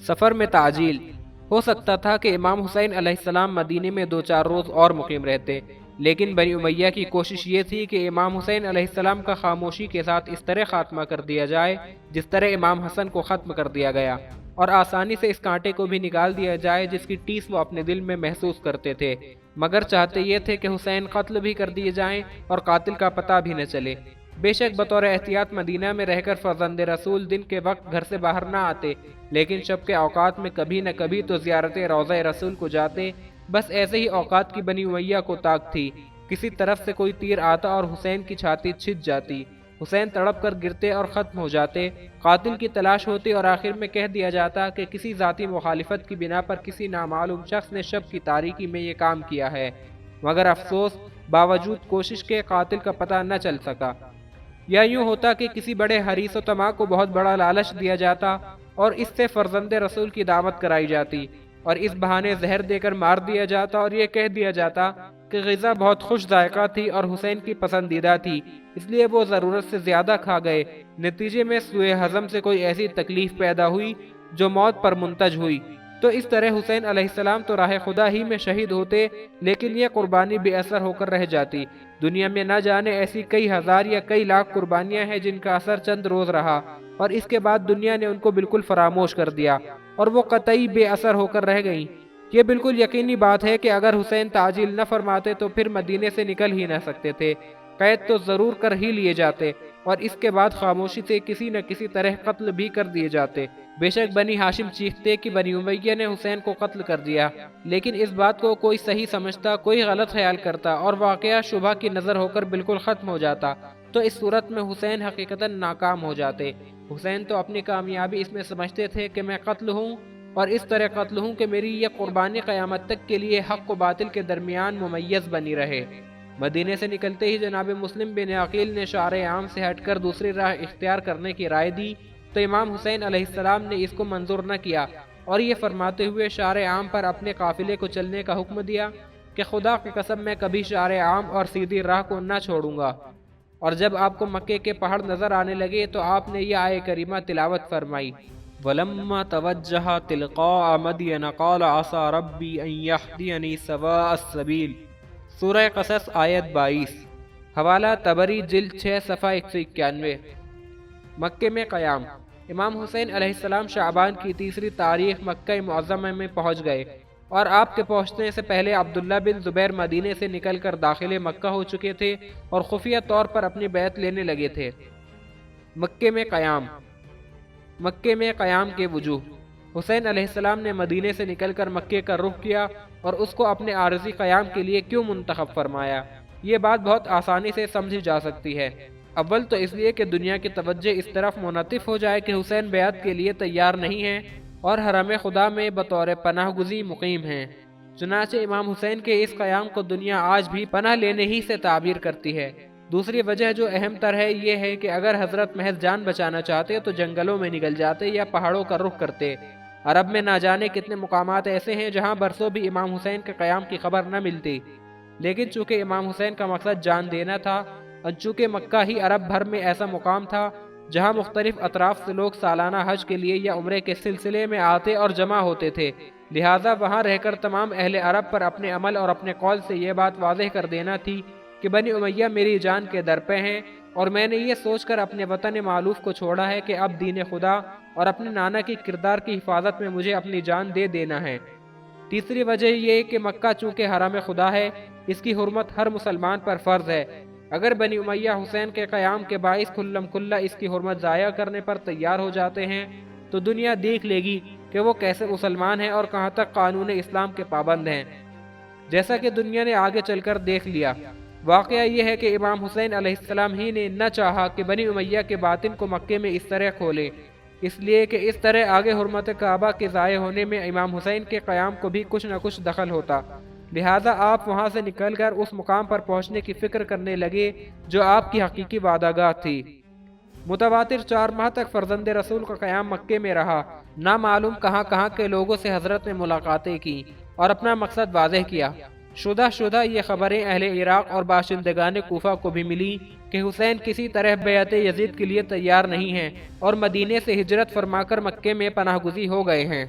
سفر میں تعجیل۔ ہو سکتا تھا کہ امام حسین علیہ السلام مدینے میں 2-4 روز اور مقیم رہتے، لیکن بنی امیہ کی کوشش یہ تھی کہ امام حسین علیہ السلام کا خاموشی کے ساتھ اس طرح خاتمہ کر دیا جائے جس طرح امام حسن کو ختم کر دیا گیا، اور آسانی سے اس کانٹے کو بھی نکال دیا جائے جس کی ٹیس وہ اپنے دل میں محسوس کرتے تھے، مگر چاہتے یہ تھے کہ حسین قتل بھی کر دیے جائیں اور قاتل کا پتہ بھی نہ چلے۔ بے شک بطور احتیاط مدینہ میں رہ کر فرزند رسول دن کے وقت گھر سے باہر نہ آتے، لیکن شب کے اوقات میں کبھی نہ کبھی تو زیارت روضہ رسول کو جاتے۔ بس ایسے ہی اوقات کی بنی امیہ کو طاق تھی، کسی طرف سے کوئی تیر آتا اور حسین کی چھاتی چھد جاتی، حسین تڑپ کر گرتے اور ختم ہو جاتے، قاتل کی تلاش ہوتی اور آخر میں کہہ دیا جاتا کہ کسی ذاتی مخالفت کی بنا پر کسی نامعلوم شخص نے شب کی تاریکی میں یہ کام کیا ہے، مگر افسوس باوجود کوشش کے قاتل کا پتہ نہ چل سکا۔ یا یوں ہوتا کہ کسی بڑے حریص و طمع کو بہت بڑا لالچ دیا جاتا اور اس سے فرزند رسول کی دعوت کرائی جاتی اور اس بہانے زہر دے کر مار دیا جاتا اور یہ کہہ دیا جاتا کہ غذا بہت خوش ذائقہ تھی اور حسین کی پسندیدہ تھی، اس لیے وہ ضرورت سے زیادہ کھا گئے، نتیجے میں سوء ہضم سے کوئی ایسی تکلیف پیدا ہوئی جو موت پر منتج ہوئی۔ تو اس طرح حسین علیہ السلام تو راہ خدا ہی میں شہید ہوتے، لیکن یہ قربانی بے اثر ہو کر رہ جاتی۔ دنیا میں نہ جانے ایسی کئی ہزار یا کئی لاکھ قربانیاں ہیں جن کا اثر چند روز رہا اور اس کے بعد دنیا نے ان کو بالکل فراموش کر دیا اور وہ قطعی بے اثر ہو کر رہ گئیں۔ یہ بالکل یقینی بات ہے کہ اگر حسین تعجیل نہ فرماتے تو پھر مدینے سے نکل ہی نہ سکتے تھے، قید تو ضرور کر ہی لیے جاتے اور اس کے بعد خاموشی سے کسی نہ کسی طرح قتل بھی کر دیے جاتے۔ بے شک بنی ہاشم چیختے کہ بنی امیہ نے حسین کو قتل کر دیا، لیکن اس بات کو کوئی صحیح سمجھتا، کوئی غلط خیال کرتا اور واقعہ شبہ کی نظر ہو کر بالکل ختم ہو جاتا، تو اس صورت میں حسین حقیقتاً ناکام ہو جاتے۔ حسین تو اپنی کامیابی اس میں سمجھتے تھے کہ میں قتل ہوں اور اس طرح قتل ہوں کہ میری یہ قربانی قیامت تک کے لیے حق و باطل کے درمیان ممیز بنی رہے۔ مدینے سے نکلتے ہی جناب مسلم بن عقیل نے شعر عام سے ہٹ کر دوسری راہ اختیار کرنے کی رائے دی، تو امام حسین علیہ السلام نے اس کو منظور نہ کیا اور یہ فرماتے ہوئے شعر عام پر اپنے قافلے کو چلنے کا حکم دیا کہ خدا کی قسم میں کبھی شعر عام اور سیدھی راہ کو نہ چھوڑوں گا۔ اور جب آپ کو مکے کے پہاڑ نظر آنے لگے تو آپ نے یہ آیہ کریمہ تلاوت فرمائی، وَلَمَّا تَوَجَّهَ تِلْقَاءَ مَدْيَنَ قَالَ عَسَىٰ رَبِّي أَن يَهْدِيَنِي سَوَاءَ السَّبِيلِ۔ سورہ قصص آیت 22۔ حوالہ طبری جلد 6 صفحہ 191۔ مکے میں قیام۔ امام حسین علیہ السلام شعبان کی 3 تاریخ مکہ معظمہ میں پہنچ گئے اور آپ کے پہنچنے سے پہلے عبداللہ بن زبیر مدینے سے نکل کر داخل مکہ ہو چکے تھے اور خفیہ طور پر اپنی بیعت لینے لگے تھے۔ مکے میں قیام۔ مکے میں قیام کے وجوہ۔ حسین علیہ السلام نے مدینے سے نکل کر مکے کا رخ کیا اور اس کو اپنے عارضی قیام کے لیے کیوں منتخب فرمایا؟ یہ بات بہت آسانی سے سمجھی جا سکتی ہے۔ اول تو اس لیے کہ دنیا کی توجہ اس طرف منعطف ہو جائے کہ حسین بیعت کے لیے تیار نہیں ہیں اور حرم خدا میں بطور پناہ گزین مقیم ہیں۔ چنانچہ امام حسین کے اس قیام کو دنیا آج بھی پناہ لینے ہی سے تعبیر کرتی ہے۔ دوسری وجہ جو اہم تر ہے یہ ہے کہ اگر حضرت محض جان بچانا چاہتے تو جنگلوں میں نکل جاتے یا پہاڑوں کا رخ کرتے۔ عرب میں نہ جانے کتنے مقامات ایسے ہیں جہاں برسوں بھی امام حسین کے قیام کی خبر نہ ملتی، لیکن چونکہ امام حسین کا مقصد جان دینا تھا اور چونکہ مکہ ہی عرب بھر میں ایسا مقام تھا جہاں مختلف اطراف سے لوگ سالانہ حج کے لیے یا عمرے کے سلسلے میں آتے اور جمع ہوتے تھے، لہٰذا وہاں رہ کر تمام اہل عرب پر اپنے عمل اور اپنے قول سے یہ بات واضح کر دینا تھی کہ بنی امیہ میری جان کے در پہ ہیں اور میں نے یہ سوچ کر اپنے وطن معلوف کو چھوڑا ہے کہ اب دین خدا اور اپنے نانا کی کردار کی حفاظت میں مجھے اپنی جان دے دینا ہے۔ تیسری وجہ یہ کہ مکہ چونکہ حرم خدا ہے، اس کی حرمت ہر مسلمان پر فرض ہے۔ اگر بنی امیہ حسین کے قیام کے باعث کھلم کھلا اس کی حرمت ضائع کرنے پر تیار ہو جاتے ہیں تو دنیا دیکھ لے گی کہ وہ کیسے مسلمان ہیں اور کہاں تک قانون اسلام کے پابند ہیں، جیسا کہ دنیا نے آگے چل کر دیکھ لیا۔ واقعہ یہ ہے کہ امام حسین علیہ السلام ہی نے نہ چاہا کہ بنی امیہ کے باطن کو مکے میں اس طرح کھولے، اس لیے کہ اس طرح آگے حرمت کعبہ کے ضائع ہونے میں امام حسین کے قیام کو بھی کچھ نہ کچھ دخل ہوتا، لہٰذا آپ وہاں سے نکل کر اس مقام پر پہنچنے کی فکر کرنے لگے جو آپ کی حقیقی وعدہ گاہ تھی۔ متواتر 4 ماہ تک فرزند رسول کا قیام مکے میں رہا، نامعلوم کہاں کہاں کے لوگوں سے حضرت نے ملاقاتیں کی اور اپنا مقصد واضح کیا۔ شدہ یہ خبریں اہل عراق اور باشندگان کوفہ کو بھی ملی کہ حسین کسی طرح بیعت یزید کے لیے تیار نہیں ہیں اور مدینے سے ہجرت فرما کر مکے میں پناہ گزین ہو گئے ہیں۔